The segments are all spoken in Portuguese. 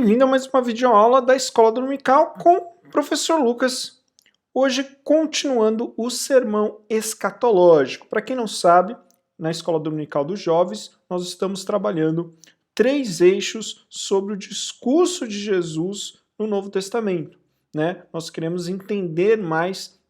Bem-vindo a mais uma videoaula da Escola Dominical com o professor Lucas. Hoje, continuando o sermão escatológico. Para quem não sabe, na Escola Dominical dos Jovens, nós estamos trabalhando 3 eixos sobre o discurso de Jesus no Novo Testamento, né? Nós queremos entender mais,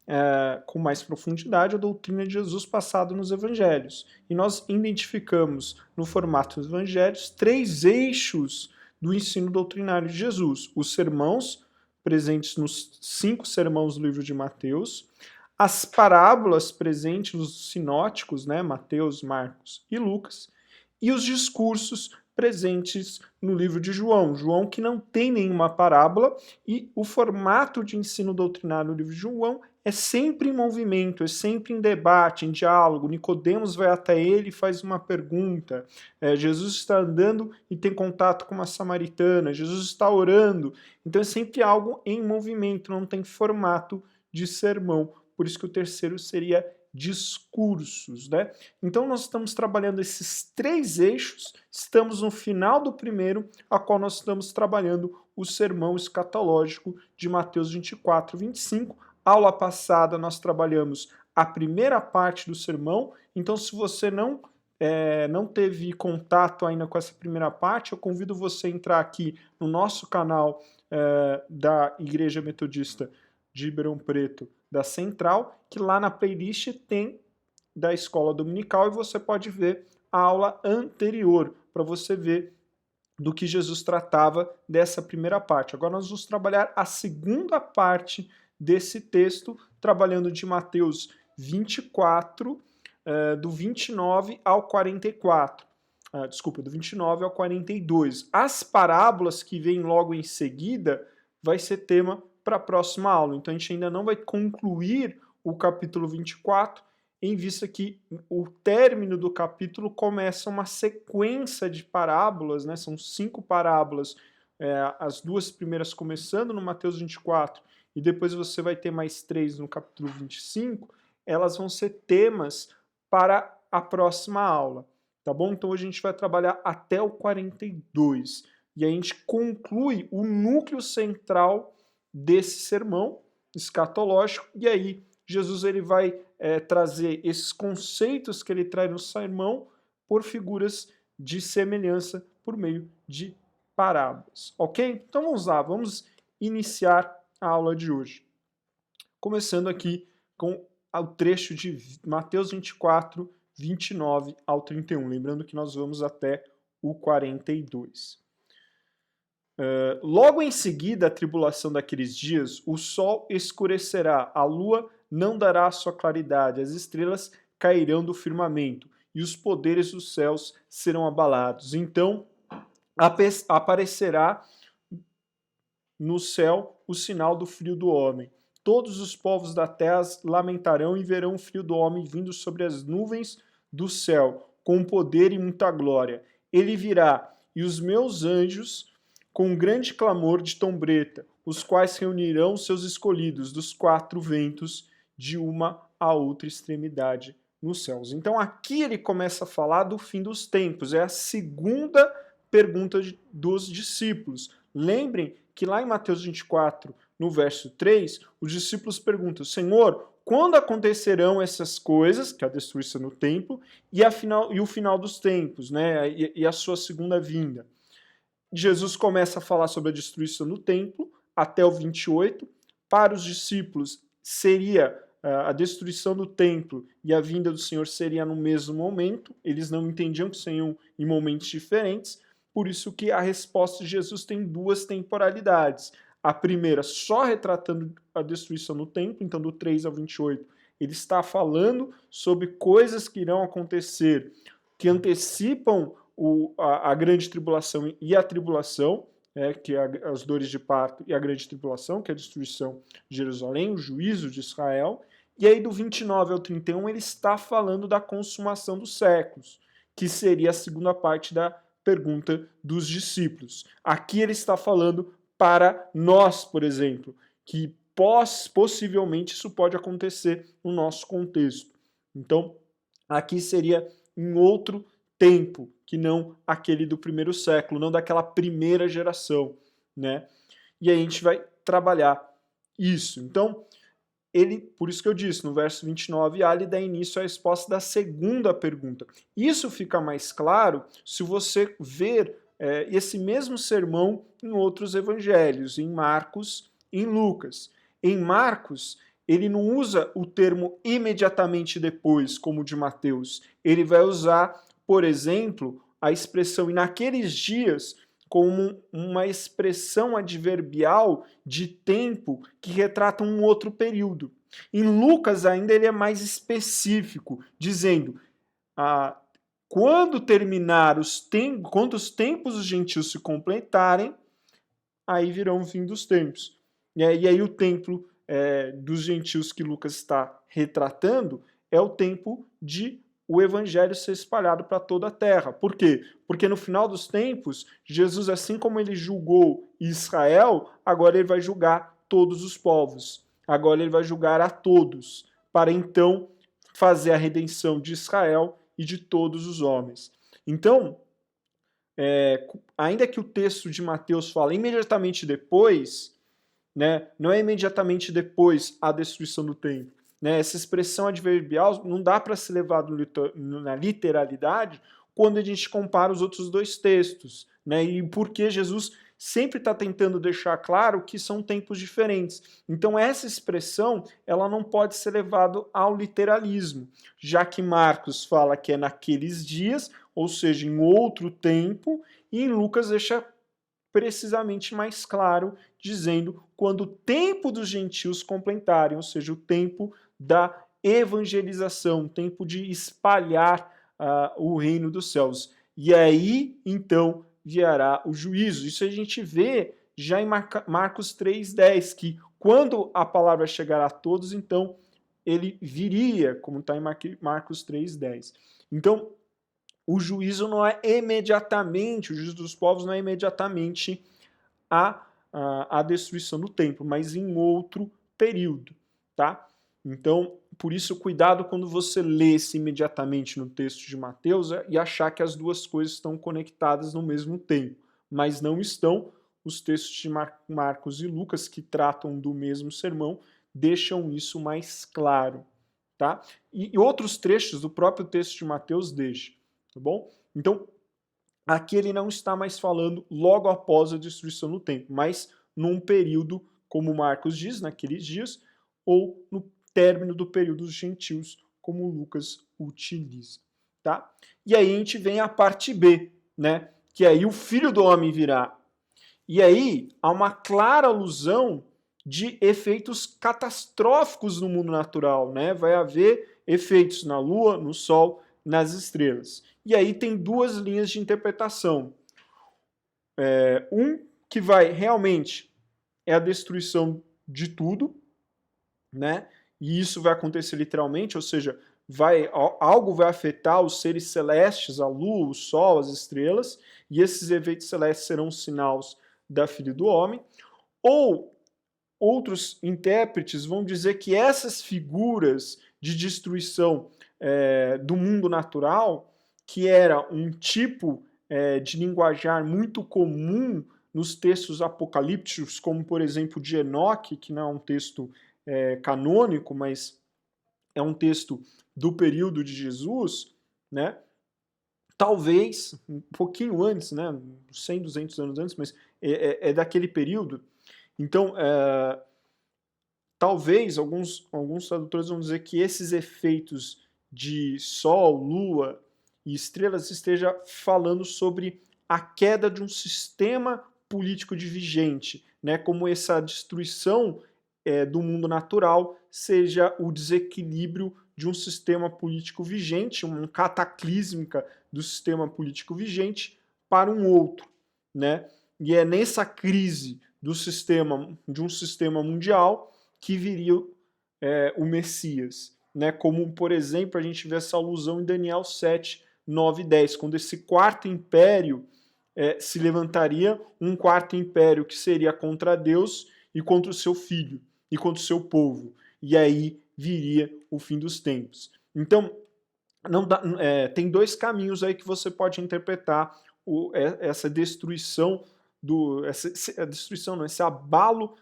com mais profundidade, a doutrina de Jesus passada nos Evangelhos. E nós identificamos, no formato dos Evangelhos, 3 eixos do ensino doutrinário de Jesus. Os sermãos, presentes nos 5 sermãos do livro de Mateus, as parábolas presentes nos sinóticos, né, Mateus, Marcos e Lucas, e os discursos presentes no livro de João. João que não tem nenhuma parábola, e o formato de ensino doutrinário no livro de João é sempre em movimento, é sempre em debate, em diálogo. Nicodemos vai até ele e faz uma pergunta. Jesus está andando e tem contato com uma samaritana. Jesus está orando. Então é sempre algo em movimento, não tem formato de sermão. Por isso que o terceiro seria discursos, né? Então nós estamos trabalhando esses 3 eixos, estamos no final do primeiro, a qual nós estamos trabalhando o sermão escatológico de Mateus 24, 25. Aula passada nós trabalhamos a primeira parte do sermão, então se você não teve contato ainda com essa primeira parte, eu convido você a entrar aqui no nosso canal da Igreja Metodista de Ribeirão Preto, da Central, que lá na playlist tem da Escola Dominical e você pode ver a aula anterior, para você ver do que Jesus tratava dessa primeira parte. Agora nós vamos trabalhar a segunda parte desse texto, trabalhando de Mateus 24, do 29 ao 44. Desculpa, do 29 ao 42. As parábolas que vêm logo em seguida vai ser tema para a próxima aula. Então a gente ainda não vai concluir o capítulo 24, em vista que o término do capítulo começa uma sequência de parábolas, né? São 5 parábolas, as 2 primeiras começando no Mateus 24, e depois você vai ter mais 3 no capítulo 25, elas vão ser temas para a próxima aula, tá bom? Então hoje a gente vai trabalhar até o 42, e a gente conclui o núcleo central desse sermão escatológico, e aí Jesus ele vai trazer esses conceitos que ele traz no sermão por figuras de semelhança por meio de parábolas, ok? Então vamos lá, vamos iniciar a aula de hoje. Começando aqui com o trecho de Mateus 24, 29 ao 31. Lembrando que nós vamos até o 42. Logo em seguida, a tribulação daqueles dias, o sol escurecerá, a lua não dará sua claridade, as estrelas cairão do firmamento, e os poderes dos céus serão abalados. Então aparecerá no céu o sinal do filho do homem. Todos os povos da terra lamentarão e verão o filho do homem vindo sobre as nuvens do céu, com poder e muita glória. Ele virá, e os meus anjos com um grande clamor de trombeta, os quais reunirão seus escolhidos dos 4 ventos, de uma a outra extremidade nos céus. Então aqui ele começa a falar do fim dos tempos, é a segunda pergunta dos discípulos. Lembrem que lá em Mateus 24, no verso 3, os discípulos perguntam: Senhor, quando acontecerão essas coisas, que é a destruição do templo, e o final dos tempos, né, e a sua segunda vinda? Jesus começa a falar sobre a destruição do templo, até o 28. Para os discípulos, seria a destruição do templo e a vinda do Senhor seria no mesmo momento. Eles não entendiam que seriam em momentos diferentes. Por isso que a resposta de Jesus tem 2 temporalidades. A primeira, só retratando a destruição do templo, então do 3 ao 28, ele está falando sobre coisas que irão acontecer, que antecipam a grande tribulação e a tribulação, que é as dores de parto, e a grande tribulação, que é a destruição de Jerusalém, o juízo de Israel. E aí do 29 ao 31 ele está falando da consumação dos séculos, que seria a segunda parte da pergunta dos discípulos. Aqui ele está falando para nós, por exemplo, que possivelmente isso pode acontecer no nosso contexto. Então, aqui seria em outro tempo, que não aquele do primeiro século, não daquela primeira geração. né? E aí a gente vai trabalhar isso. Então, por isso que eu disse, no verso 29a, ele dá início à resposta da segunda pergunta. Isso fica mais claro se você ver esse mesmo sermão em outros evangelhos, em Marcos e em Lucas. Em Marcos, ele não usa o termo imediatamente depois, como o de Mateus. Ele vai usar, por exemplo, a expressão "e naqueles dias", como uma expressão adverbial de tempo que retrata um outro período. Em Lucas ainda ele é mais específico, dizendo quando terminar quando os tempos dos gentios se completarem, aí virão o fim dos tempos. E aí o tempo dos gentios que Lucas está retratando é o tempo de o evangelho ser espalhado para toda a terra. Por quê? Porque no final dos tempos, Jesus, assim como ele julgou Israel, agora ele vai julgar todos os povos. Agora ele vai julgar a todos, para então fazer a redenção de Israel e de todos os homens. Então, ainda que o texto de Mateus fala imediatamente depois, né, não é imediatamente depois a destruição do templo. Né? Essa expressão adverbial não dá para ser levado na literalidade quando a gente compara os outros dois textos. Né? E porque Jesus sempre está tentando deixar claro que são tempos diferentes. Então essa expressão ela não pode ser levada ao literalismo, já que Marcos fala que é naqueles dias, ou seja, em outro tempo, e em Lucas deixa precisamente mais claro, dizendo quando o tempo dos gentios completarem, ou seja, o tempo da evangelização, o tempo de espalhar o reino dos céus. E aí, então, virá o juízo. Isso a gente vê já em Marcos 3,10, que quando a palavra chegar a todos, então ele viria, como está em Marcos 3,10. Então, o juízo não é imediatamente, o juízo dos povos não é imediatamente a destruição do templo, mas em outro período, tá? Então, por isso, cuidado quando você lê -se imediatamente no texto de Mateus e achar que as duas coisas estão conectadas no mesmo tempo, mas não estão. Os textos de Marcos e Lucas, que tratam do mesmo sermão, deixam isso mais claro, tá? E outros trechos do próprio texto de Mateus deixam, tá bom? Então, aqui ele não está mais falando logo após a destruição do templo, mas num período, como Marcos diz, naqueles dias, ou no término do período dos gentios, como Lucas utiliza, tá? E aí a gente vem a parte B, né? Que aí o Filho do Homem virá. E aí há uma clara alusão de efeitos catastróficos no mundo natural, né? Vai haver efeitos na Lua, no Sol, nas estrelas. E aí tem duas linhas de interpretação. Um que vai realmente é a destruição de tudo, né? E isso vai acontecer literalmente, ou seja, algo vai afetar os seres celestes, a Lua, o Sol, as estrelas, e esses eventos celestes serão sinais da Filha do Homem. Ou outros intérpretes vão dizer que essas figuras de destruição do mundo natural, que era um tipo de linguajar muito comum nos textos apocalípticos, como por exemplo de Enoque, que não é um texto canônico, mas é um texto do período de Jesus, né? Talvez, um pouquinho antes, né? 100, 200 anos antes, mas é daquele período. Então, talvez alguns tradutores vão dizer que esses efeitos de Sol, Lua e estrelas esteja falando sobre a queda de um sistema político vigente, né? Como essa destruição do mundo natural seja o desequilíbrio de um sistema político vigente, uma cataclísmica do sistema político vigente para um outro, né? E é nessa crise de um sistema mundial que viria o Messias, né? Como, por exemplo, a gente vê essa alusão em Daniel 7, 9 e 10, quando esse quarto império se levantaria, um quarto império que seria contra Deus e contra o seu filho, e contra o seu povo. E aí viria o fim dos tempos. Então, tem dois caminhos aí que você pode interpretar essa destruição a destruição, não, esse abalo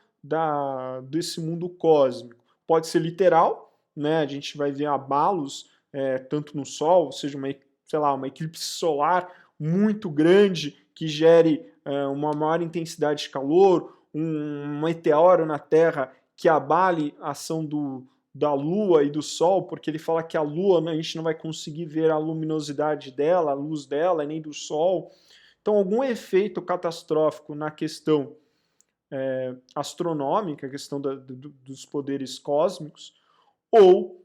desse mundo cósmico. Pode ser literal, né? A gente vai ver abalos tanto no Sol, ou seja, uma eclipse solar muito grande que gere uma maior intensidade de calor, um meteoro na Terra que abale a ação da Lua e do Sol, porque ele fala que a Lua, né, a gente não vai conseguir ver a luminosidade dela, a luz dela, nem do Sol. Então, algum efeito catastrófico na questão astronômica, a questão dos poderes cósmicos, ou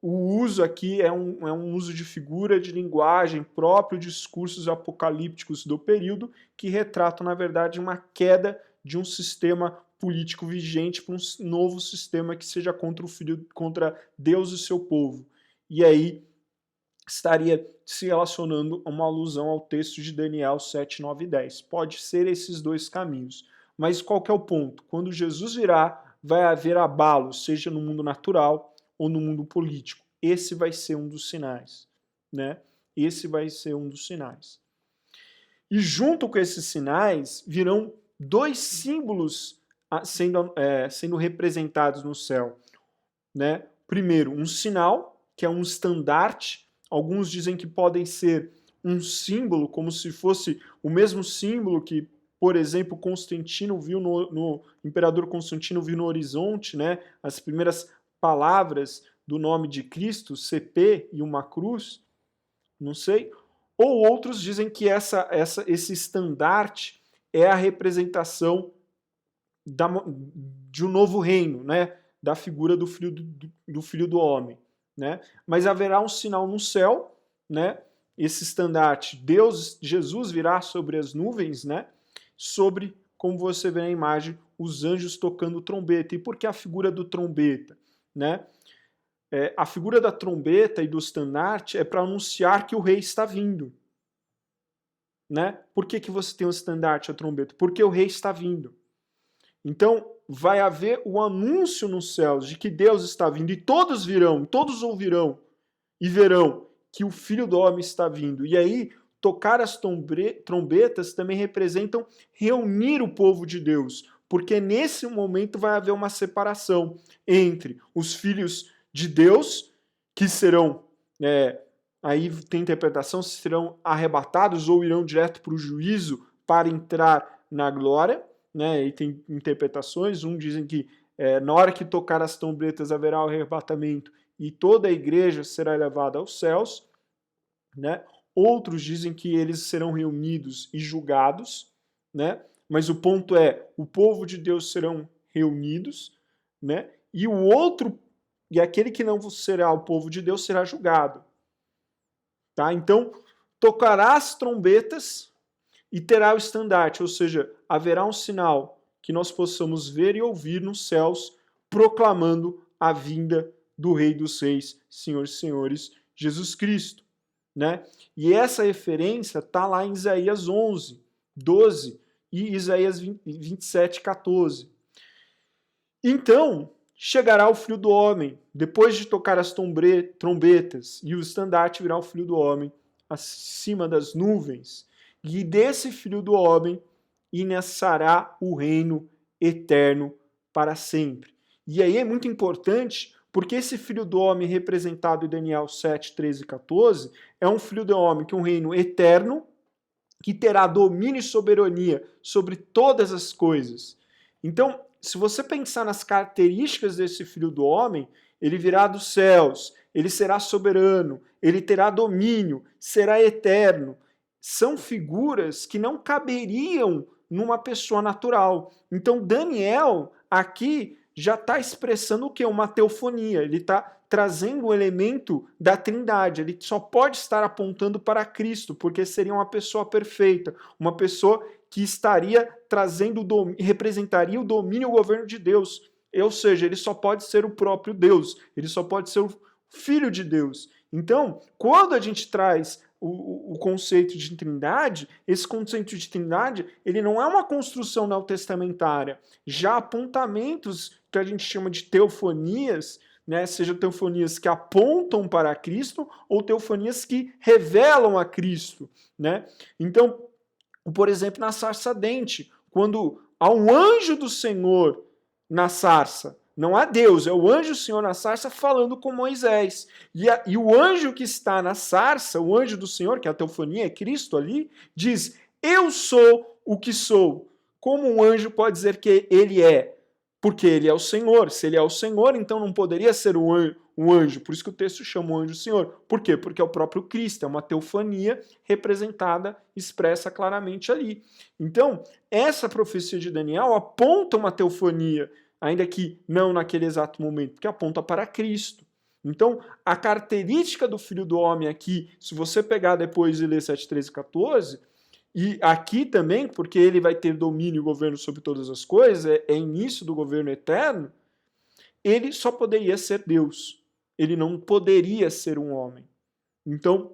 o uso aqui é um uso de figura de linguagem próprio de discursos apocalípticos do período que retratam, na verdade, uma queda de um sistema político vigente para um novo sistema que seja contra Deus e seu povo. E aí estaria se relacionando a uma alusão ao texto de Daniel 7, 9 e 10. Pode ser esses dois caminhos. Mas qual que é o ponto? Quando Jesus virá, vai haver abalo, seja no mundo natural ou no mundo político. Esse vai ser um dos sinais, né? Esse vai ser um dos sinais. E junto com esses sinais virão dois símbolos sendo representados no céu, né? Primeiro, um sinal, que é um estandarte. Alguns dizem que podem ser um símbolo, como se fosse o mesmo símbolo que, por exemplo, Constantino viu no imperador Constantino viu no horizonte, né? As primeiras palavras do nome de Cristo, CP e uma cruz, não sei. Ou outros dizem que esse estandarte é a representação de um novo reino, né? Da figura do filho do homem, né? Mas haverá um sinal no céu, né? Esse estandarte, Jesus virá sobre as nuvens, né? Sobre, como você vê na imagem, os anjos tocando trombeta. E por que a figura do trombeta, né? A figura da trombeta e do estandarte é para anunciar que o rei está vindo, né? Por que você tem o estandarte e a trombeta? Porque o rei está vindo. Então, vai haver o anúncio nos céus de que Deus está vindo, e todos virão, todos ouvirão e verão que o Filho do Homem está vindo. E aí, tocar as trombetas também representam reunir o povo de Deus, porque nesse momento vai haver uma separação entre os filhos de Deus, que serão, aí tem interpretação, se serão arrebatados ou irão direto para o juízo para entrar na glória, né? E tem interpretações, dizem que na hora que tocar as trombetas haverá o arrebatamento e toda a igreja será levada aos céus, né? Outros dizem que eles serão reunidos e julgados, né? Mas o ponto é, o povo de Deus serão reunidos, né? E aquele que não será o povo de Deus será julgado. Tá? Então, tocará as trombetas e terá o estandarte, ou seja, haverá um sinal que nós possamos ver e ouvir nos céus, proclamando a vinda do Rei dos Reis, Senhor e Senhores, Jesus Cristo. Né? E essa referência está lá em Isaías 11, 12 e Isaías 27, 14. Então, chegará o Filho do Homem, depois de tocar as trombetas, e o estandarte virá o Filho do Homem acima das nuvens, e desse Filho do Homem iniciará o reino eterno para sempre. E aí é muito importante, porque esse Filho do Homem representado em Daniel 7, 13 e 14, é um Filho do Homem que é um reino eterno, que terá domínio e soberania sobre todas as coisas. Então, se você pensar nas características desse Filho do Homem, ele virá dos céus, ele será soberano, ele terá domínio, será eterno. São figuras que não caberiam numa pessoa natural. Então, Daniel, aqui, já está expressando o quê? Uma teofonia. Ele está trazendo um elemento da Trindade. Ele só pode estar apontando para Cristo, porque seria uma pessoa perfeita, uma pessoa que estaria trazendo, representaria o domínio e o governo de Deus. Ou seja, ele só pode ser o próprio Deus, ele só pode ser o Filho de Deus. Então, quando a gente traz o conceito de Trindade, esse conceito de Trindade, ele não é uma construção neotestamentária. Já apontamentos que a gente chama de teofanias, né, seja teofanias que apontam para Cristo ou teofanias que revelam a Cristo, né? Então, por exemplo, na sarça ardente, quando há um anjo do Senhor na sarça. Não há Deus, é o anjo do Senhor na sarça falando com Moisés. E o anjo que está na sarça, o anjo do Senhor, que é a teofania, é Cristo ali, diz: eu sou o que sou. Como um anjo pode dizer que ele é? Porque ele é o Senhor. Se ele é o Senhor, então não poderia ser um anjo. Por isso que o texto chama o anjo Senhor. Por quê? Porque é o próprio Cristo, é uma teofania representada, expressa claramente ali. Então, essa profecia de Daniel aponta uma teofania, ainda que não naquele exato momento, porque aponta para Cristo. Então, a característica do Filho do Homem aqui, se você pegar depois e ler 7, 13 e 14, e aqui também, porque ele vai ter domínio e governo sobre todas as coisas, é início do governo eterno, ele só poderia ser Deus. Ele não poderia ser um homem. Então,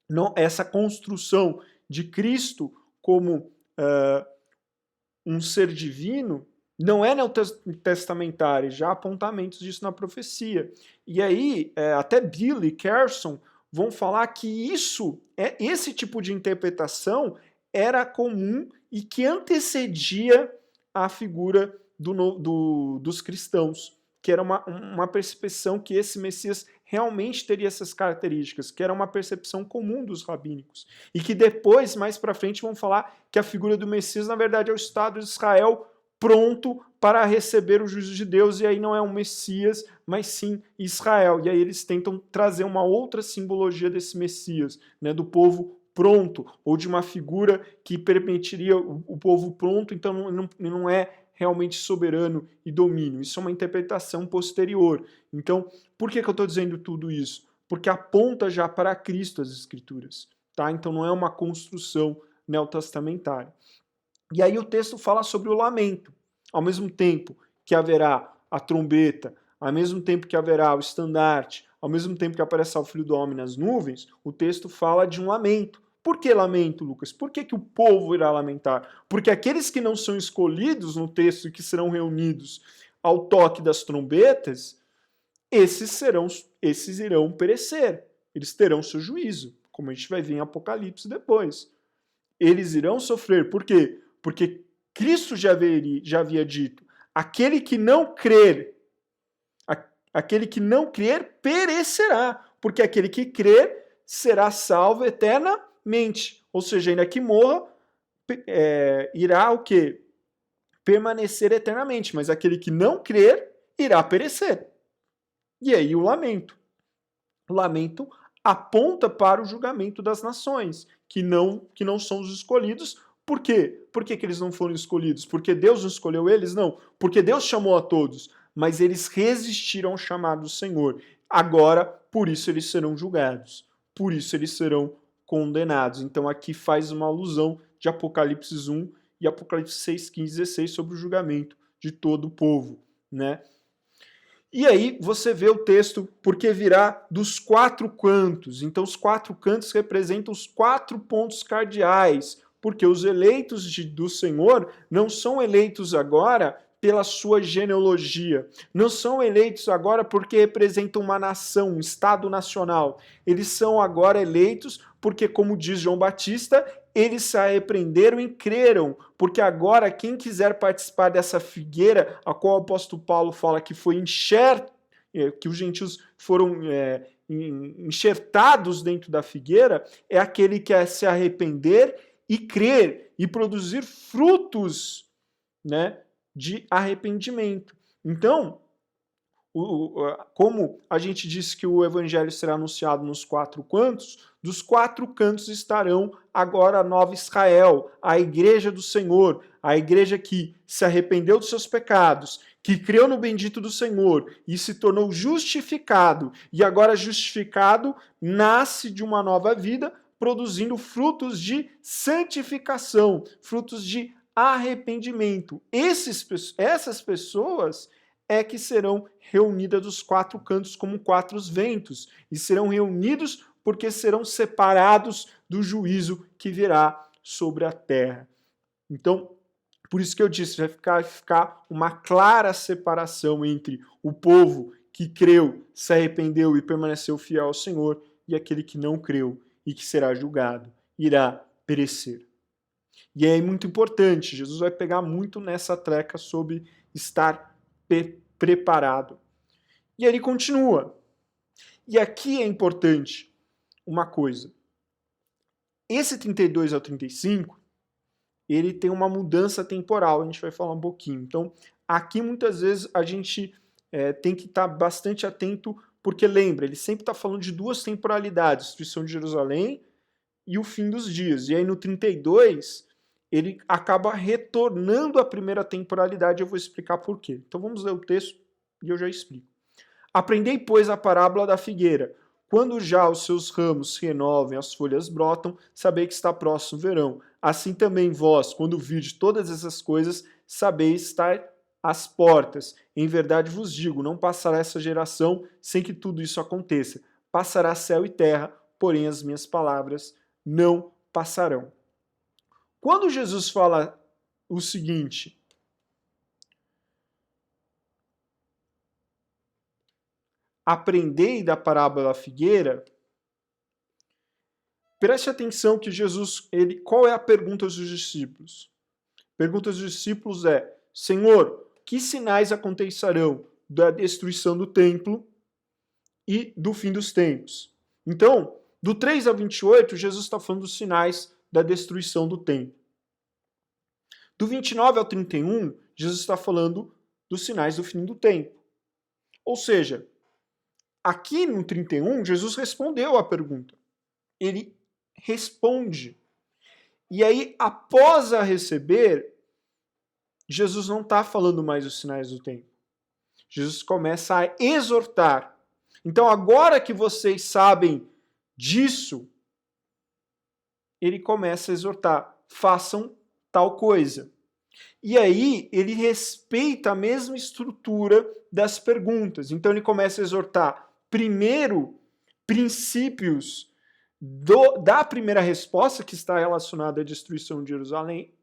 não, essa construção de Cristo como um ser divino não é neotestamentária, já há apontamentos disso na profecia. E aí, até Bill e Carson vão falar que esse tipo de interpretação era comum e que antecedia a figura dos cristãos, que era uma percepção que esse Messias realmente teria essas características, que era uma percepção comum dos rabínicos. E que depois, mais para frente, vão falar que a figura do Messias, na verdade, é o Estado de Israel pronto para receber o juízo de Deus, e aí não é um Messias, mas sim Israel. E aí eles tentam trazer uma outra simbologia desse Messias, né, do povo pronto, ou de uma figura que permitiria o povo pronto, então não é realmente soberano e domínio. Isso é uma interpretação posterior. Então, por que eu estou dizendo tudo isso? Porque aponta já para Cristo as Escrituras. Tá? Então não é uma construção neotestamentária. E aí o texto fala sobre o lamento. Ao mesmo tempo que haverá a trombeta, ao mesmo tempo que haverá o estandarte, ao mesmo tempo que aparecerá o Filho do Homem nas nuvens, o texto fala de um lamento. Por que lamento, Lucas? Por que o povo irá lamentar? Porque aqueles que não são escolhidos no texto e que serão reunidos ao toque das trombetas, esses irão perecer. Eles terão seu juízo, como a gente vai ver em Apocalipse depois. Eles irão sofrer. Por quê? Porque Cristo já havia dito: aquele que não crer perecerá, porque aquele que crer será salvo eternamente. Ou seja, ainda que morra, irá o quê? Permanecer eternamente, mas aquele que não crer irá perecer. E aí o lamento. O lamento aponta para o julgamento das nações, que não são os escolhidos. Por quê? Por que eles não foram escolhidos? Porque Deus não escolheu eles? Não. Porque Deus chamou a todos, mas eles resistiram ao chamado do Senhor. Agora, por isso eles serão julgados. Por isso eles serão condenados. Então aqui faz uma alusão de Apocalipse 1 e Apocalipse 6, 15, 16 sobre o julgamento de todo o povo, né? E aí você vê o texto, porque virá dos 4 cantos. Então os 4 cantos representam os 4 pontos cardeais, porque os eleitos do Senhor não são eleitos agora pela sua genealogia, não são eleitos agora porque representam uma nação, um Estado nacional. Eles são agora eleitos porque, como diz João Batista, eles se arrependeram e creram, porque agora quem quiser participar dessa figueira, a qual o apóstolo Paulo fala que foi que os gentios foram enxertados dentro da figueira, é aquele que quer se arrepender e crer e produzir frutos, né, de arrependimento. Então, como a gente disse que o evangelho será anunciado nos 4 cantos, dos 4 cantos estarão agora a nova Israel, a igreja do Senhor, a igreja que se arrependeu dos seus pecados, que creu no bendito do Senhor e se tornou justificado, e agora justificado nasce de uma nova vida, produzindo frutos de santificação, frutos de arrependimento. Essas pessoas é que serão reunidas dos 4 cantos como 4 ventos, e serão reunidos porque serão separados do juízo que virá sobre a terra. Então, por isso que eu disse, vai ficar uma clara separação entre o povo que creu, se arrependeu e permaneceu fiel ao Senhor, e aquele que não creu e que será julgado, irá perecer. E é muito importante, Jesus vai pegar muito nessa treca sobre estar preparado. E ele continua. E aqui é importante uma coisa. Esse 32 ao 35, ele tem uma mudança temporal, a gente vai falar um pouquinho. Então, aqui muitas vezes a gente tem que estar bastante atento, porque lembra, ele sempre está falando de duas temporalidades, a destruição de Jerusalém e o fim dos dias. E aí no 32, ele acaba retornando à primeira temporalidade, eu vou explicar por quê. Então vamos ler o texto e eu já explico. Aprendei, pois, a parábola da figueira. Quando já os seus ramos se renovam, as folhas brotam, sabei que está próximo o verão. Assim também vós, quando virdes todas essas coisas, sabeis estar às portas. Em verdade vos digo, não passará essa geração sem que tudo isso aconteça. Passará céu e terra, porém as minhas palavras não passarão. Quando Jesus fala o seguinte: aprendei da parábola da figueira, preste atenção que Jesus, qual é a pergunta dos discípulos? A pergunta dos discípulos é: Senhor, que sinais acontecerão da destruição do templo e do fim dos tempos? Então, do 3 ao 28, Jesus está falando dos sinais da destruição do templo. Do 29 ao 31, Jesus está falando dos sinais do fim do tempo. Ou seja, aqui no 31, Jesus respondeu a pergunta. Ele responde. E aí, após a receber, Jesus não está falando mais dos sinais do tempo. Jesus começa a exortar. Então, agora que vocês sabem disso, ele começa a exortar. Façam tal coisa. E aí, ele respeita a mesma estrutura das perguntas. Então, ele começa a exortar, primeiro, princípios da primeira resposta, que está relacionada à destruição de Jerusalém,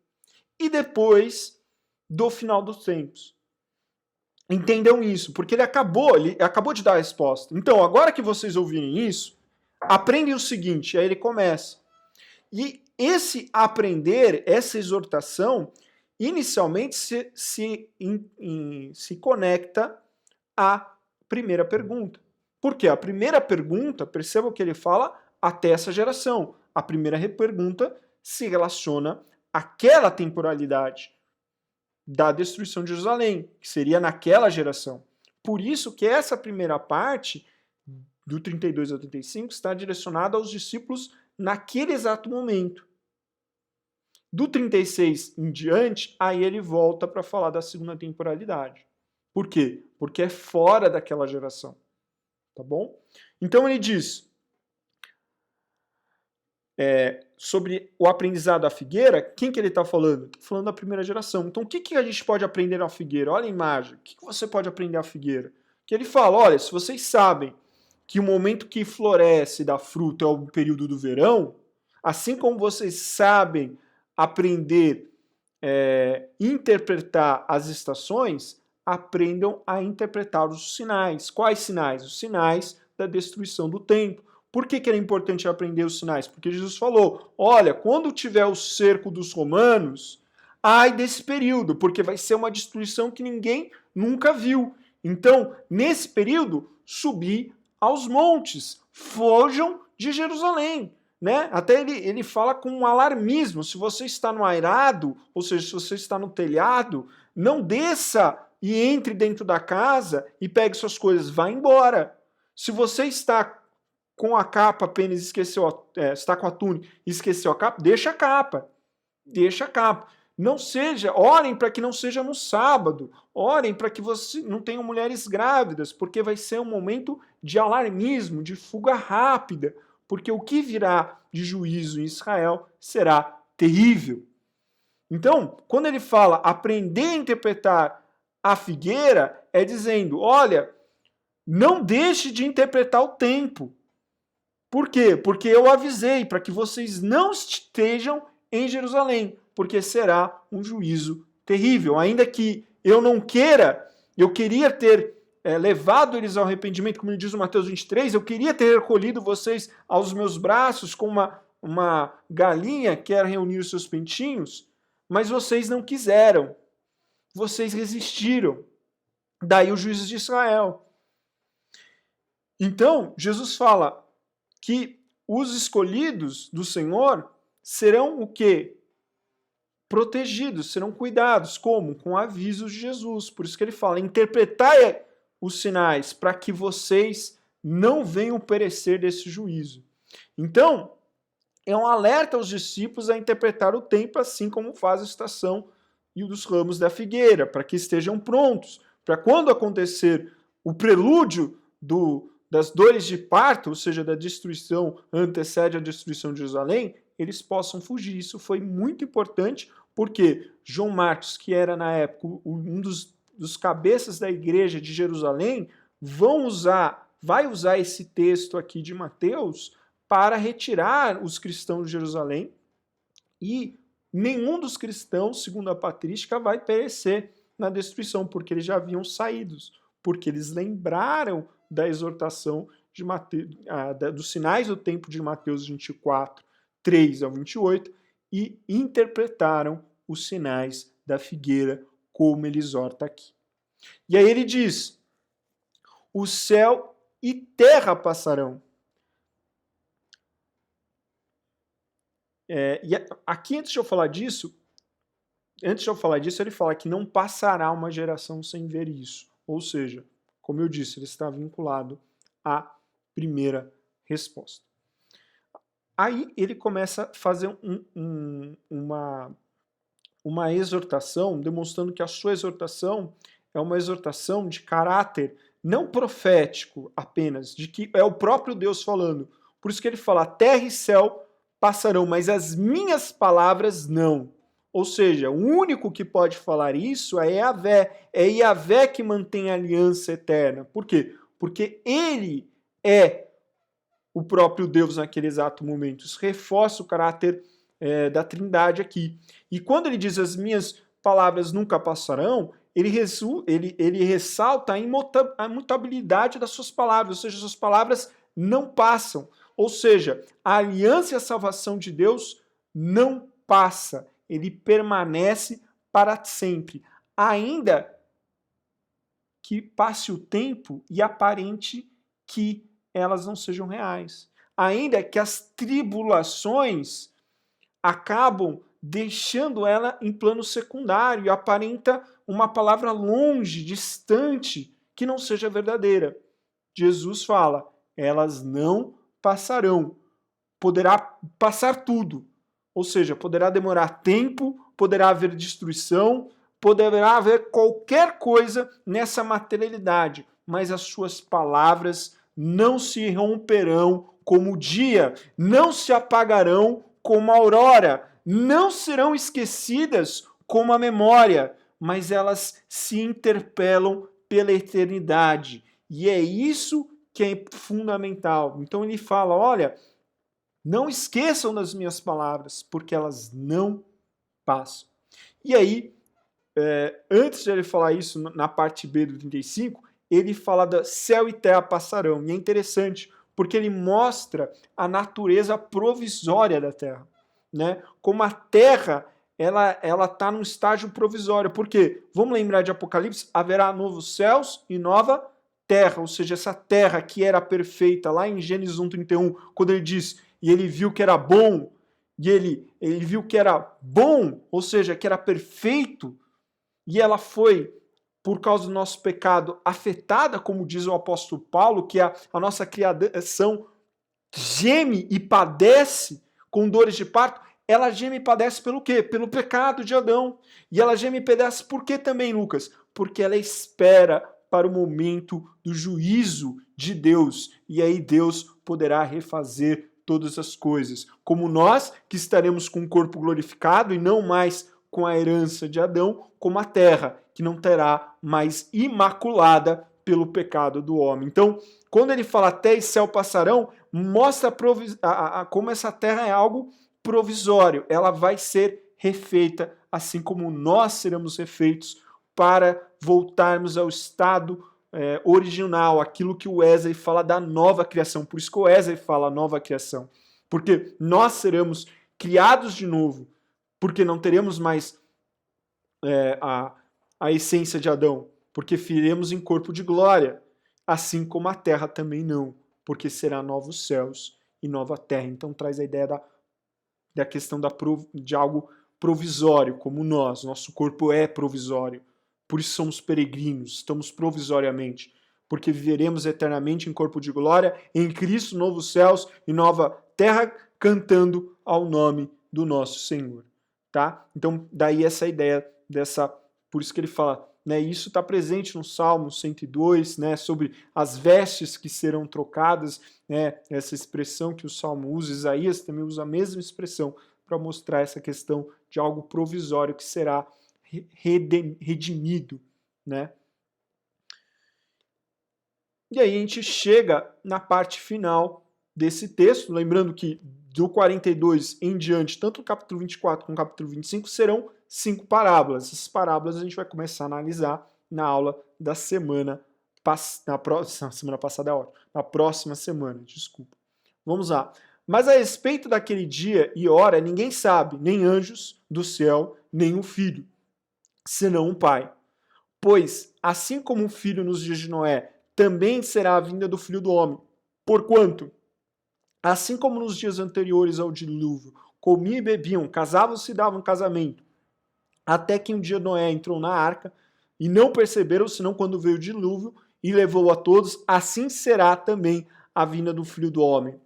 e depois do final dos tempos. Entendam isso, porque ele acabou de dar a resposta. Então, agora que vocês ouvirem isso, aprendem o seguinte, aí ele começa. E esse aprender, essa exortação, inicialmente se conecta à primeira pergunta. Por quê? A primeira pergunta, percebam que ele fala até essa geração. A primeira pergunta se relaciona àquela temporalidade da destruição de Jerusalém, que seria naquela geração. Por isso que essa primeira parte, do 32 ao 35, está direcionada aos discípulos naquele exato momento. Do 36 em diante, aí ele volta para falar da segunda temporalidade. Por quê? Porque é fora daquela geração. Tá bom? Então ele diz sobre o aprendizado da figueira, quem que ele está falando? Falando da primeira geração. Então o que a gente pode aprender na figueira? Olha a imagem. O que você pode aprender na figueira? Que ele fala, olha, se vocês sabem que o momento que floresce e dá fruto é o período do verão, assim como vocês sabem aprender, interpretar as estações, aprendam a interpretar os sinais. Quais sinais? Os sinais da destruição do templo. Por que era importante aprender os sinais? Porque Jesus falou, olha, quando tiver o cerco dos romanos, ai desse período, porque vai ser uma destruição que ninguém nunca viu. Então, nesse período, subir aos montes, fujam de Jerusalém. Né? Até ele fala com um alarmismo, se você está no airado, ou seja, se você está no telhado, não desça e entre dentro da casa e pegue suas coisas, vá embora. Se você está com a capa apenas está com a túnica e esqueceu a capa, deixa a capa. Deixa a capa. Orem para que não seja no sábado. Orem para que você não tenham mulheres grávidas, porque vai ser um momento de alarmismo, de fuga rápida, porque o que virá de juízo em Israel será terrível. Então, quando ele fala aprender a interpretar a figueira, é dizendo, olha, não deixe de interpretar o tempo. Por quê? Porque eu avisei para que vocês não estejam em Jerusalém, porque será um juízo terrível. Ainda que eu não queira, eu queria ter levado eles ao arrependimento, como diz o Mateus 23, eu queria ter recolhido vocês aos meus braços com uma galinha quer reunir os seus pintinhos, mas vocês não quiseram. Vocês resistiram. Daí o juízo de Israel. Então, Jesus fala que os escolhidos do Senhor serão o quê? Protegidos, serão cuidados. Como? Com avisos de Jesus. Por isso que ele fala, interpretai os sinais para que vocês não venham perecer desse juízo. Então, é um alerta aos discípulos a interpretar o tempo assim como faz a estação e dos ramos da figueira, para que estejam prontos, para quando acontecer o prelúdio das dores de parto, ou seja, da destruição, antecede a destruição de Jerusalém, eles possam fugir. Isso foi muito importante, porque João Marcos, que era na época um dos cabeças da igreja de Jerusalém, vai usar esse texto aqui de Mateus para retirar os cristãos de Jerusalém, e nenhum dos cristãos, segundo a patrística, vai perecer na destruição, porque eles já haviam saído, porque eles lembraram da exortação de Mateus, dos sinais do tempo de Mateus 24, 3 ao 28, e interpretaram os sinais da figueira, como ele exorta aqui. E aí ele diz, o céu e terra passarão. E aqui, antes de eu falar disso, ele fala que não passará uma geração sem ver isso. Ou seja, como eu disse, ele está vinculado à primeira resposta. Aí ele começa a fazer uma exortação, demonstrando que a sua exortação é uma exortação de caráter não profético apenas, de que é o próprio Deus falando. Por isso que ele fala, terra e céu passarão, mas as minhas palavras não. Ou seja, o único que pode falar isso é Yahvé. É Yahvé que mantém a aliança eterna. Por quê? Porque ele é o próprio Deus naquele exato momento. Isso reforça o caráter da Trindade aqui. E quando ele diz as minhas palavras nunca passarão, ele ressalta a imutabilidade das suas palavras, ou seja, suas palavras não passam. Ou seja, a aliança e a salvação de Deus não passa, ele permanece para sempre, ainda que passe o tempo e aparente que elas não sejam reais. Ainda que as tribulações acabam deixando ela em plano secundário e aparenta uma palavra longe, distante, que não seja verdadeira. Jesus fala, elas não passarão. Poderá passar tudo. Ou seja, poderá demorar tempo, poderá haver destruição, poderá haver qualquer coisa nessa materialidade, mas as suas palavras não se romperão como o dia, não se apagarão como a aurora, não serão esquecidas como a memória, mas elas se interpelam pela eternidade. E é isso que é fundamental. Então ele fala, olha, não esqueçam das minhas palavras, porque elas não passam. E aí, antes de ele falar isso, na parte B do 35, ele fala da céu e terra passarão. E é interessante, porque ele mostra a natureza provisória da terra. Né? Como a terra, ela está num estágio provisório. Por quê? Vamos lembrar de Apocalipse? Haverá novos céus e nova terra. Ou seja, essa terra que era perfeita, lá em Gênesis 1:31, quando ele diz, e ele viu que era bom, e ele viu que era bom, ou seja, que era perfeito, e ela foi, por causa do nosso pecado, afetada, como diz o apóstolo Paulo, que a nossa criação geme e padece com dores de parto. Ela geme e padece pelo quê? Pelo pecado de Adão. E ela geme e padece por quê também, Lucas? Porque ela espera para o momento do juízo de Deus. E aí Deus poderá refazer todas as coisas. Como nós, que estaremos com o corpo glorificado e não mais com a herança de Adão, como a terra, que não terá mais imaculada pelo pecado do homem. Então, quando ele fala terra e céu passarão, mostra como essa terra é algo provisório. Ela vai ser refeita, assim como nós seremos refeitos para voltarmos ao estado original, aquilo que o Wesley fala da nova criação. Por isso que o Wesley fala nova criação. porque nós seremos criados de novo, porque não teremos mais a essência de Adão, porque viremos em corpo de glória, assim como a terra também não, porque será novos céus e nova terra. Então traz a ideia da questão de algo provisório, como nós. Nosso corpo é provisório, por isso somos peregrinos, estamos provisoriamente, porque viveremos eternamente em corpo de glória, em Cristo, novos céus e nova terra, cantando ao nome do nosso Senhor. Tá? Então, daí essa ideia por isso que ele fala, né, isso está presente no Salmo 102, né, sobre as vestes que serão trocadas, né, essa expressão que o Salmo usa, Isaías também usa a mesma expressão para mostrar essa questão de algo provisório que será redimido, né? E aí a gente chega na parte final desse texto, lembrando que do 42 em diante, tanto o capítulo 24 como o capítulo 25, serão 5 parábolas. Essas parábolas a gente vai começar a analisar na aula da semana passada, na próxima semana, desculpa. Vamos lá. Mas a respeito daquele dia e hora, ninguém sabe, nem anjos do céu, nem o Filho, senão o Pai. Pois, assim como o Filho nos dias de Noé, também será a vinda do Filho do Homem. Porquanto, assim como nos dias anteriores ao dilúvio, comiam e bebiam, casavam-se e davam casamento, até que um dia Noé entrou na arca, e não perceberam, senão quando veio o dilúvio, e levou a todos, assim será também a vinda do Filho do Homem.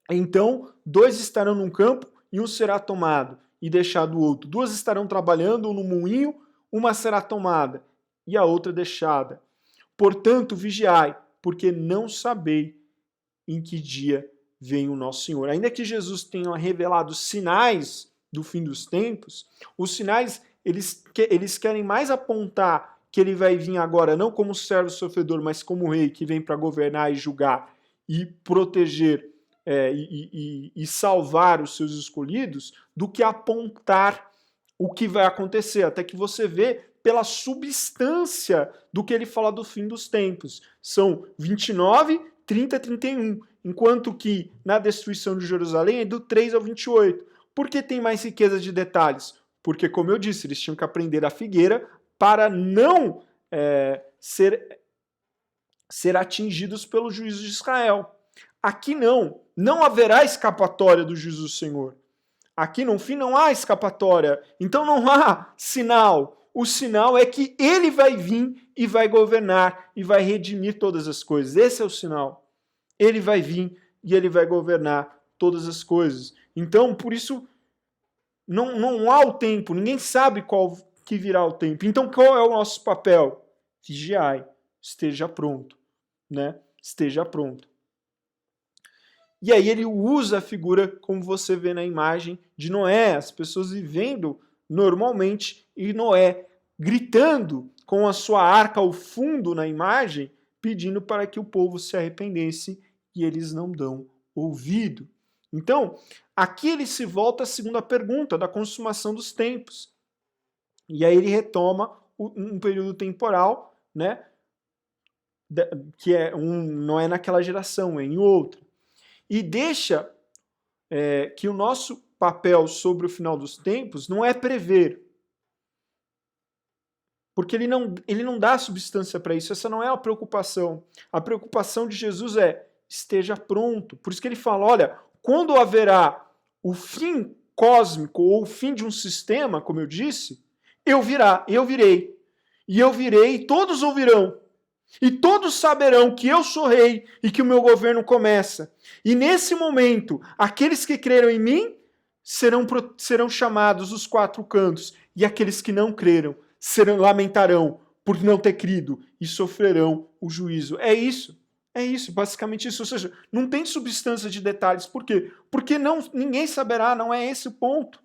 Então, 2 estarão num campo, e um será tomado, e deixado o outro. 2 estarão trabalhando no moinho, uma será tomada, e a outra deixada. Portanto, vigiai, porque não sabei em que dia vem o nosso Senhor. Ainda que Jesus tenha revelado sinais do fim dos tempos, os sinais eles querem mais apontar que ele vai vir agora não como servo sofredor, mas como rei que vem para governar e julgar e proteger e salvar os seus escolhidos, do que apontar o que vai acontecer, até que você vê pela substância do que ele fala do fim dos tempos. São 29, 30, 31, enquanto que na destruição de Jerusalém é do 3 ao 28. Por que tem mais riqueza de detalhes? Porque, como eu disse, eles tinham que aprender a figueira para não ser atingidos pelo juízo de Israel. Aqui não haverá escapatória do juízo do Senhor. Aqui no fim não há escapatória, então não há sinal. O sinal é que ele vai vir e vai governar e vai redimir todas as coisas. Esse é o sinal. Ele vai vir e ele vai governar todas as coisas. Então, por isso, não há o tempo, ninguém sabe qual que virá o tempo. Então, qual é o nosso papel? Vigiai, esteja pronto, né? Esteja pronto. E aí ele usa a figura, como você vê na imagem, de Noé, as pessoas vivendo normalmente e Noé gritando com a sua arca ao fundo na imagem, pedindo para que o povo se arrependesse e eles não dão ouvido. Então, aqui ele se volta à segunda pergunta, da consumação dos tempos. E aí ele retoma um período temporal, né, que não é naquela geração, é em outra. E deixa que o nosso papel sobre o final dos tempos não é prever. Porque ele não dá substância para isso. Essa não é a preocupação. A preocupação de Jesus é: esteja pronto. Por isso que ele fala, olha, quando haverá o fim cósmico ou o fim de um sistema, como eu disse, eu virei. E eu virei e todos ouvirão. E todos saberão que eu sou rei e que o meu governo começa. E nesse momento, aqueles que creram em mim serão chamados dos 4 cantos. E aqueles que não creram lamentarão por não ter crido e sofrerão o juízo. É isso, basicamente isso. Ou seja, não tem substância de detalhes. Por quê? Porque ninguém saberá, não é esse o ponto.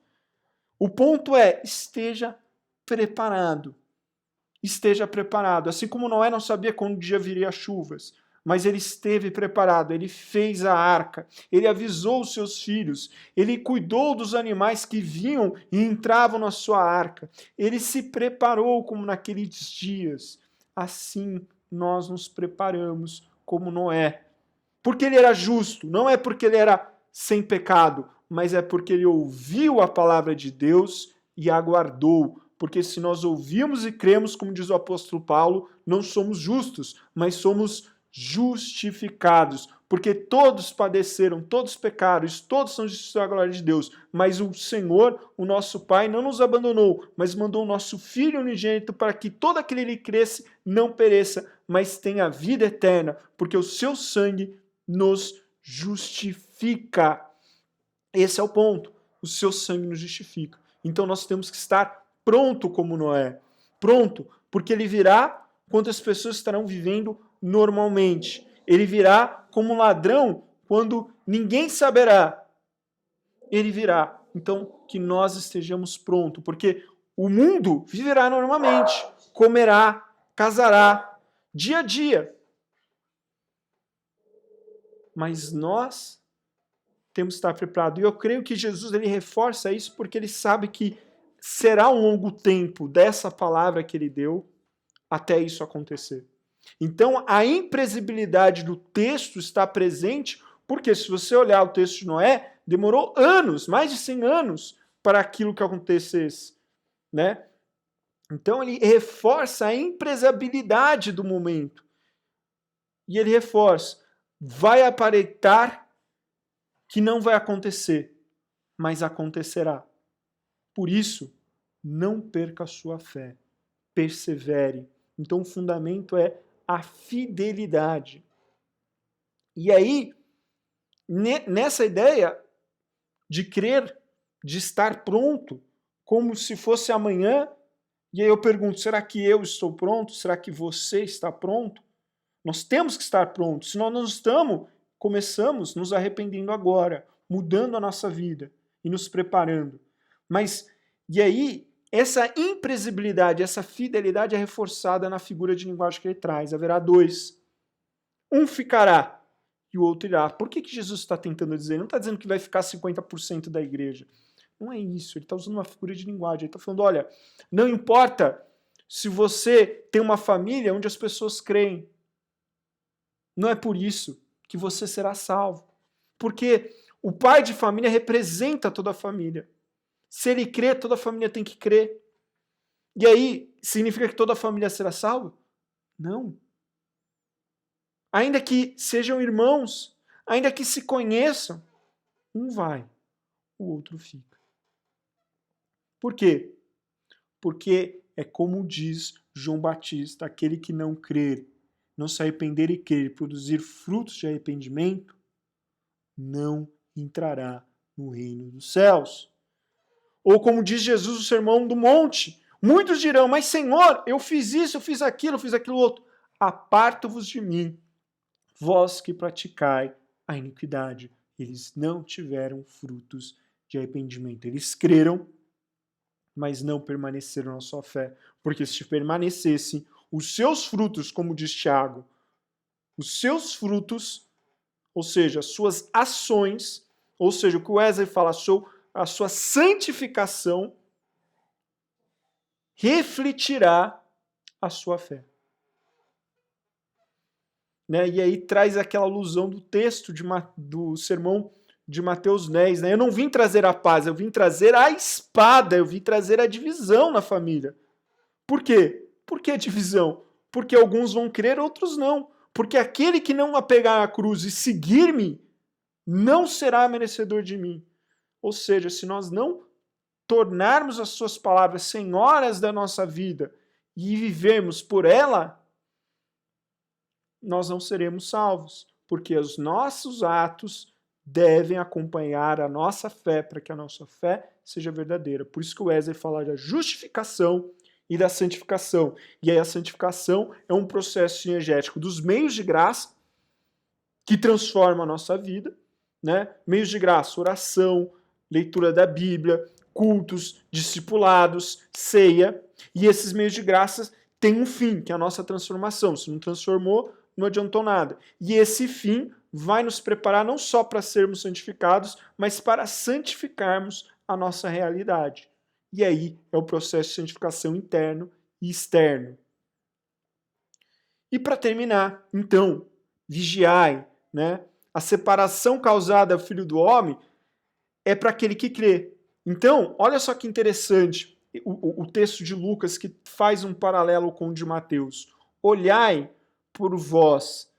O ponto é, esteja preparado. Esteja preparado. Assim como Noé não sabia quando o dia viria chuvas, mas ele esteve preparado, ele fez a arca, ele avisou os seus filhos, ele cuidou dos animais que vinham e entravam na sua arca, ele se preparou como naqueles dias. Assim nós nos preparamos como Noé. Porque ele era justo, não é porque ele era sem pecado, mas é porque ele ouviu a palavra de Deus e aguardou. Porque se nós ouvimos e cremos, como diz o apóstolo Paulo, não somos justos, mas somos justificados. Porque todos padeceram, todos pecaram, todos são justos à glória de Deus. Mas o Senhor, o nosso Pai, não nos abandonou, mas mandou o nosso Filho unigênito para que todo aquele que cresce não pereça, mas tenha vida eterna, porque o seu sangue nos justifica. Esse é o ponto. O seu sangue nos justifica. Então nós temos que estar pronto como Noé. Pronto, porque ele virá quando as pessoas estarão vivendo normalmente. Ele virá como um ladrão quando ninguém saberá. Ele virá. Então que nós estejamos prontos, porque o mundo viverá normalmente, comerá, casará, dia a dia. Mas nós temos que estar preparados. E eu creio que Jesus ele reforça isso porque ele sabe que será um longo tempo dessa palavra que ele deu até isso acontecer. Então, a imprevisibilidade do texto está presente porque, se você olhar o texto de Noé, demorou anos, mais de 100 anos, para aquilo que acontecesse, né? Então, ele reforça a imprevisibilidade do momento. E ele reforça, vai aparentar que não vai acontecer, mas acontecerá. Por isso, não perca a sua fé, persevere. Então o fundamento é a fidelidade. E aí, nessa ideia de crer, de estar pronto, como se fosse amanhã, e aí eu pergunto, será que eu estou pronto? Será que você está pronto? Nós temos que estar prontos, senão nós não estamos, começamos nos arrependendo agora, mudando a nossa vida e nos preparando. Mas, e aí, essa imprevisibilidade, essa fidelidade é reforçada na figura de linguagem que ele traz. Haverá dois. Um ficará e o outro irá. Por que Jesus está tentando dizer? Ele não está dizendo que vai ficar 50% da igreja. Não é isso. Ele está usando uma figura de linguagem. Ele está falando, olha, não importa se você tem uma família onde as pessoas creem. Não é por isso que você será salvo. Porque o pai de família representa toda a família. Se ele crê, toda a família tem que crer. E aí, significa que toda a família será salva? Não. Ainda que sejam irmãos, ainda que se conheçam, um vai, o outro fica. Por quê? Porque é como diz João Batista, aquele que não crer, não se arrepender e crer, produzir frutos de arrependimento, não entrará no reino dos céus. Ou como diz Jesus no Sermão do Monte, muitos dirão, mas Senhor, eu fiz isso, eu fiz aquilo outro. Aparta-vos de mim, vós que praticai a iniquidade. Eles não tiveram frutos de arrependimento. Eles creram, mas não permaneceram na sua fé. Porque se permanecessem, os seus frutos, como diz Tiago, os seus frutos, ou seja, as suas ações, ou seja, o que o Wesley fala, a sua santificação refletirá a sua fé. Né? E aí traz aquela alusão do texto do sermão de Mateus 10. Né? Eu não vim trazer a paz, eu vim trazer a espada, eu vim trazer a divisão na família. Por quê? Por que a divisão? Porque alguns vão crer, outros não. Porque aquele que não apegar a cruz e seguir-me, não será merecedor de mim. Ou seja, se nós não tornarmos as suas palavras senhoras da nossa vida e vivermos por ela, nós não seremos salvos. Porque os nossos atos devem acompanhar a nossa fé para que a nossa fé seja verdadeira. Por isso que o Wesley fala da justificação e da santificação. E aí a santificação é um processo sinergético dos meios de graça que transforma a nossa vida, né? Meios de graça, oração, leitura da Bíblia, cultos, discipulados, ceia, e esses meios de graça têm um fim, que é a nossa transformação. Se não transformou, não adiantou nada. E esse fim vai nos preparar não só para sermos santificados, mas para santificarmos a nossa realidade. E aí é o processo de santificação interno e externo. E para terminar, então, vigiai, né? A separação causada ao Filho do Homem é para aquele que crê. Então, olha só que interessante o texto de Lucas que faz um paralelo com o de Mateus. Olhai por vós,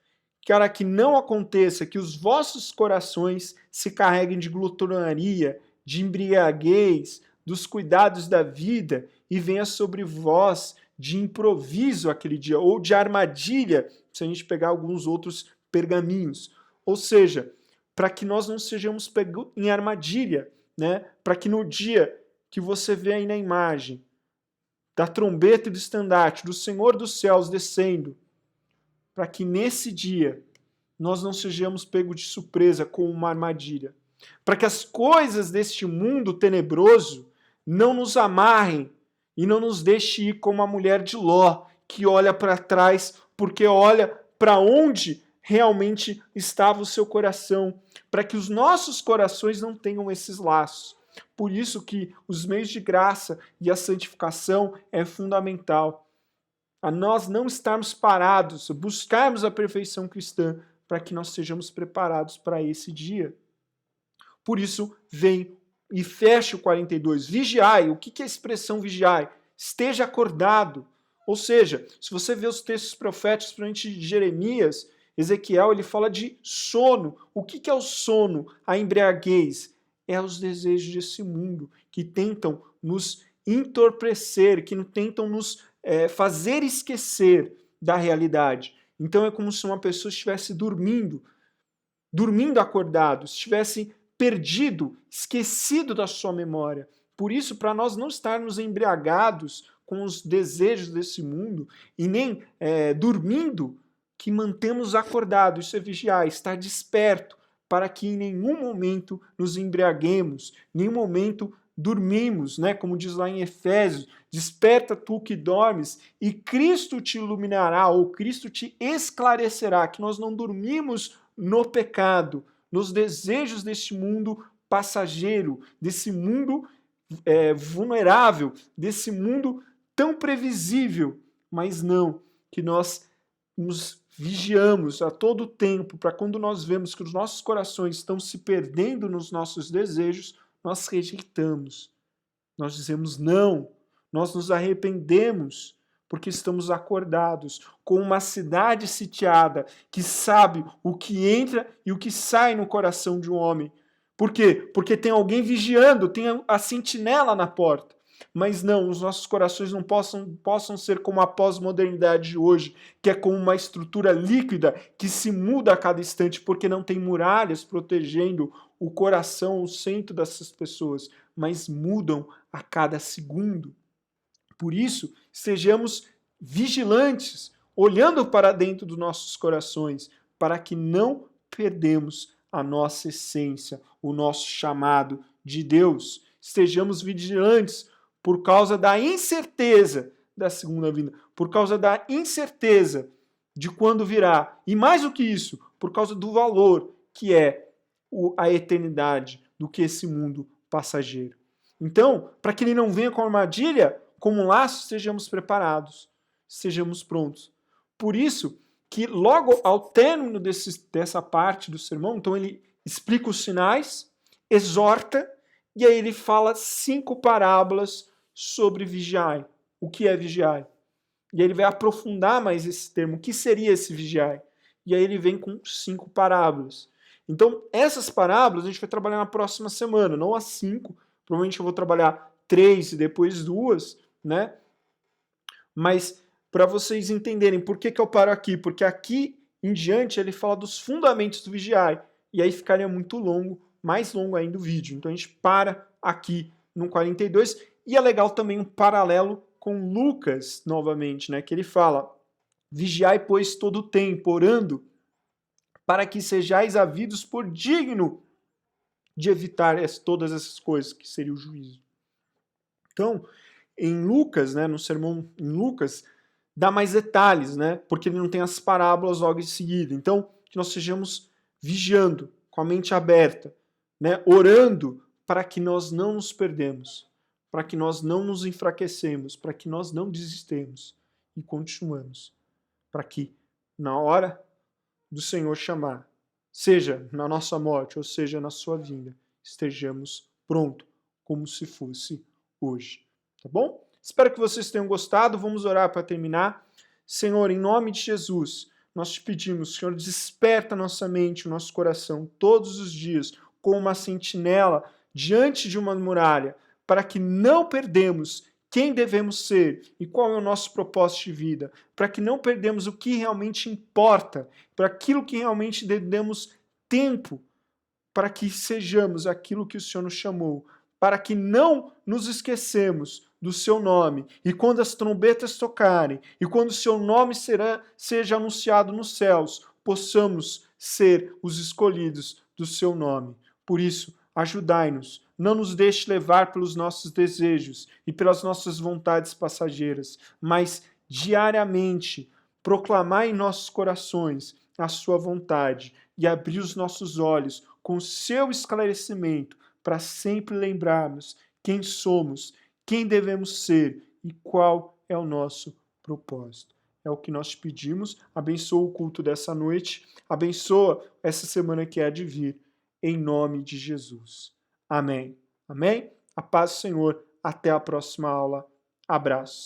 para que não aconteça que os vossos corações se carreguem de glutonaria, de embriaguez, dos cuidados da vida, e venha sobre vós de improviso aquele dia, ou de armadilha, se a gente pegar alguns outros pergaminhos. Ou seja, para que nós não sejamos pegos em armadilha, né? Para que no dia que você vê aí na imagem da trombeta e do estandarte, do Senhor dos céus descendo, para que nesse dia nós não sejamos pegos de surpresa com uma armadilha. Para que as coisas deste mundo tenebroso não nos amarrem e não nos deixe ir como a mulher de Ló, que olha para trás porque olha para onde realmente estava o seu coração, para que os nossos corações não tenham esses laços. Por isso que os meios de graça e a santificação é fundamental. A nós não estarmos parados, buscarmos a perfeição cristã, para que nós sejamos preparados para esse dia. Por isso, vem e fecha o 42. Vigiai. O que é a expressão vigiai? Esteja acordado. Ou seja, se você vê os textos proféticos, principalmente de Jeremias, Ezequiel, ele fala de sono. O que é o sono? A embriaguez. É os desejos desse mundo que tentam nos entorpecer, que tentam nos fazer esquecer da realidade. Então é como se uma pessoa estivesse dormindo acordado, estivesse perdido, esquecido da sua memória. Por isso, para nós não estarmos embriagados com os desejos desse mundo e nem dormindo, que mantemos acordado. Isso é vigiar, estar desperto, para que em nenhum momento nos embriaguemos, em nenhum momento dormimos, né? Como diz lá em Efésios, desperta tu que dormes e Cristo te iluminará, ou Cristo te esclarecerá, que nós não dormimos no pecado, nos desejos deste mundo passageiro, desse mundo vulnerável, desse mundo tão previsível, mas não, que nós nos vigiamos a todo tempo, para quando nós vemos que os nossos corações estão se perdendo nos nossos desejos, nós rejeitamos, nós dizemos não, nós nos arrependemos, porque estamos acordados, com uma cidade sitiada, que sabe o que entra e o que sai no coração de um homem. Por quê? Porque tem alguém vigiando, tem a sentinela na porta. Mas não, os nossos corações não possam ser como a pós-modernidade de hoje, que é como uma estrutura líquida que se muda a cada instante, porque não tem muralhas protegendo o coração, o centro dessas pessoas, mas mudam a cada segundo. Por isso, sejamos vigilantes, olhando para dentro dos nossos corações, para que não perdemos a nossa essência, o nosso chamado de Deus. Estejamos vigilantes por causa da incerteza da segunda vinda, por causa da incerteza de quando virá. E mais do que isso, por causa do valor que é a eternidade do que esse mundo passageiro. Então, para que ele não venha com armadilha, como um laço, estejamos preparados, estejamos prontos. Por isso que logo ao término dessa parte do sermão, então ele explica os sinais, exorta, e aí ele fala 5 parábolas sobre vigiai. O que é vigiai? E aí ele vai aprofundar mais esse termo. O que seria esse vigiai? E aí ele vem com 5 parábolas. Então, essas parábolas a gente vai trabalhar na próxima semana, não as 5. Provavelmente eu vou trabalhar 3 e depois 2, né? Mas para vocês entenderem por que eu paro aqui, porque aqui em diante ele fala dos fundamentos do vigiai, e aí ficaria muito longo, mais longo ainda o vídeo. Então a gente para aqui no 42, e é legal também um paralelo com Lucas, novamente, né? Que ele fala, vigiai, pois, todo o tempo, orando, para que sejais havidos por digno de evitar todas essas coisas, que seria o juízo. Então, em Lucas, né, no sermão em Lucas, dá mais detalhes, né, porque ele não tem as parábolas logo em seguida. Então, que nós sejamos vigiando, com a mente aberta, né, orando para que nós não nos perdemos, para que nós não nos enfraquecemos, para que nós não desistemos e continuamos, para que, na hora do Senhor chamar, seja na nossa morte ou seja na sua vinda, estejamos prontos, como se fosse hoje. Tá bom? Espero que vocês tenham gostado. Vamos orar para terminar. Senhor, em nome de Jesus, nós te pedimos, Senhor, desperta nossa mente, o nosso coração todos os dias como uma sentinela diante de uma muralha, para que não perdemos quem devemos ser e qual é o nosso propósito de vida, para que não perdemos o que realmente importa, para aquilo que realmente devemos tempo, para que sejamos aquilo que o Senhor nos chamou, para que não nos esquecemos do seu nome, e quando as trombetas tocarem, e quando o seu nome seja anunciado nos céus, possamos ser os escolhidos do seu nome. Por isso, ajudai-nos, não nos deixe levar pelos nossos desejos e pelas nossas vontades passageiras, mas diariamente proclamar em nossos corações a sua vontade e abrir os nossos olhos com o seu esclarecimento para sempre lembrarmos quem somos, quem devemos ser e qual é o nosso propósito. É o que nós te pedimos. Abençoa o culto dessa noite. Abençoa essa semana que há de vir. Em nome de Jesus. Amém. Amém? A paz do Senhor. Até a próxima aula. Abraço.